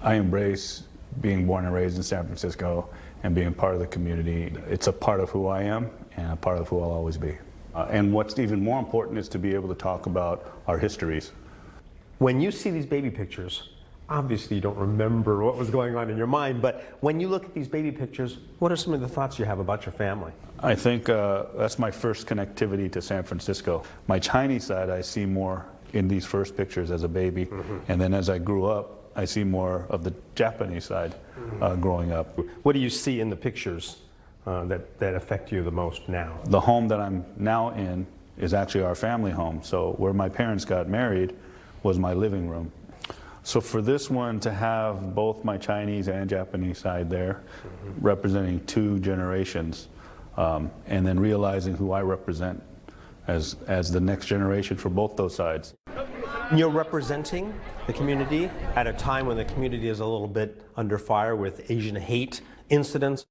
I embrace being born and raised in San Francisco and being part of the community. It's a part of who I am and a part of who I'll always be. And what's even more important is to be able to talk about our histories. When you see these baby pictures, obviously you don't remember what was going on in your mind, but when you look at these baby pictures, what are some of the thoughts you have about your family? I think that's my first connectivity to San Francisco. My Chinese side I see more in these first pictures as a baby, and then as I grew up, I see more of the Japanese side growing up. What do you see in the pictures that affect you the most now? The home that I'm now in is actually our family home. So where my parents got married was my living room. So for this one to have both my Chinese and Japanese side there, representing two generations, and then realizing who I represent as the next generation for both those sides. You're representing the community at a time when the community is a little bit under fire with Asian hate incidents.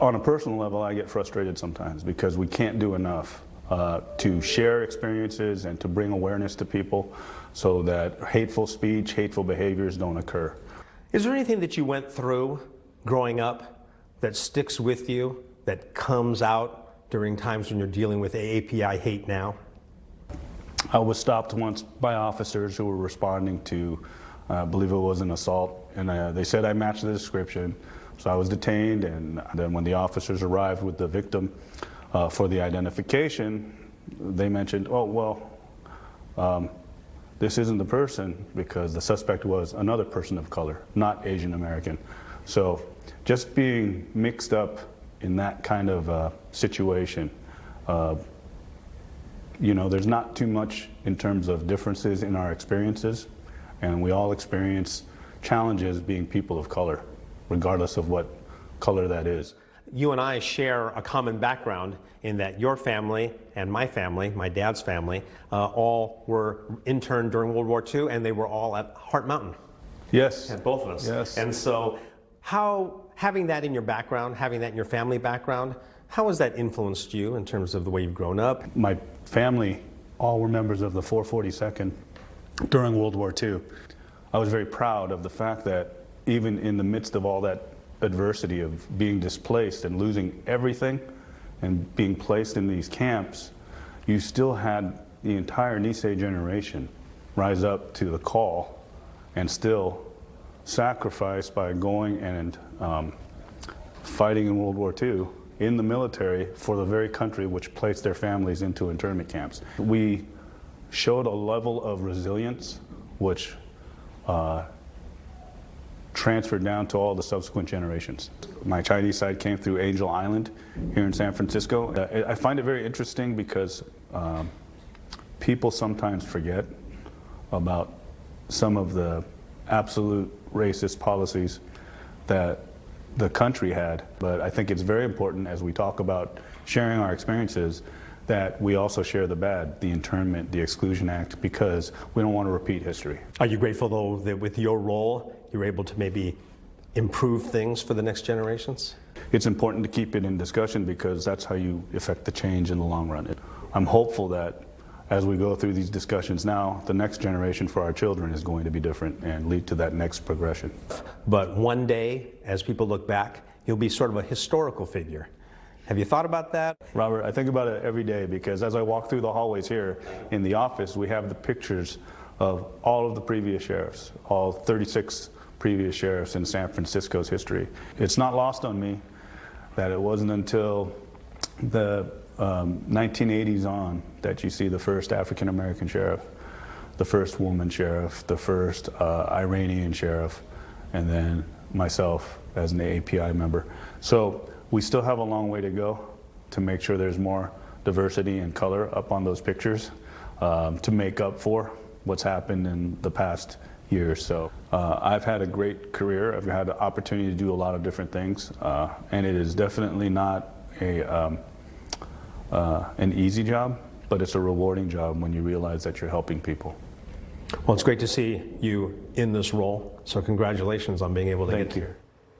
On a personal level, I get frustrated sometimes because we can't do enough to share experiences and to bring awareness to people so that hateful speech, hateful behaviors don't occur. Is there anything that you went through growing up that sticks with you, that comes out during times when you're dealing with AAPI hate now? I was stopped once by officers who were responding to, I believe it was an assault, and they said I matched the description. So I was detained, and then when the officers arrived with the victim for the identification, they mentioned, oh, well, this isn't the person, because the suspect was another person of color, not Asian American. So just being mixed up in that kind of situation, you know, there's not too much in terms of differences in our experiences, and we all experience challenges being people of color, regardless of what color that is. You and I share a common background in that your family and my family, my dad's family, all were interned during World War II, and they were all at Heart Mountain. Yes. And both of us. Yes. And so having that in your background, having that in your family background, how has that influenced you in terms of the way you've grown up? My family all were members of the 442nd during World War II. I was very proud of the fact that even in the midst of all that adversity of being displaced and losing everything and being placed in these camps, you still had the entire Nisei generation rise up to the call and still sacrifice by going and fighting in World War II in the military for the very country which placed their families into internment camps. We showed a level of resilience which transferred down to all the subsequent generations. My Chinese side came through Angel Island here in San Francisco. I find it very interesting because people sometimes forget about some of the absolute racist policies that the country had. But I think it's very important as we talk about sharing our experiences that we also share the bad, the internment, the Exclusion Act, because we don't want to repeat history. Are you grateful, though, that with your role, you're able to maybe improve things for the next generations? It's important to keep it in discussion because that's how you affect the change in the long run. I'm hopeful that as we go through these discussions now, the next generation for our children is going to be different and lead to that next progression. But one day, as people look back, you'll be sort of a historical figure. Have you thought about that? Robert, I think about it every day because as I walk through the hallways here in the office, we have the pictures of all of the previous sheriffs, all 36 previous sheriffs in San Francisco's history. It's not lost on me that it wasn't until the 1980s on that you see the first African American sheriff, the first woman sheriff, the first Iranian sheriff, and then myself as an AAPI member. So we still have a long way to go to make sure there's more diversity and color up on those pictures to make up for what's happened in the past year or so. I've had a great career. I've had the opportunity to do a lot of different things, and it is definitely not an easy job, but it's a rewarding job when you realize that you're helping people. Well, it's great to see you in this role, so congratulations on being able to get here.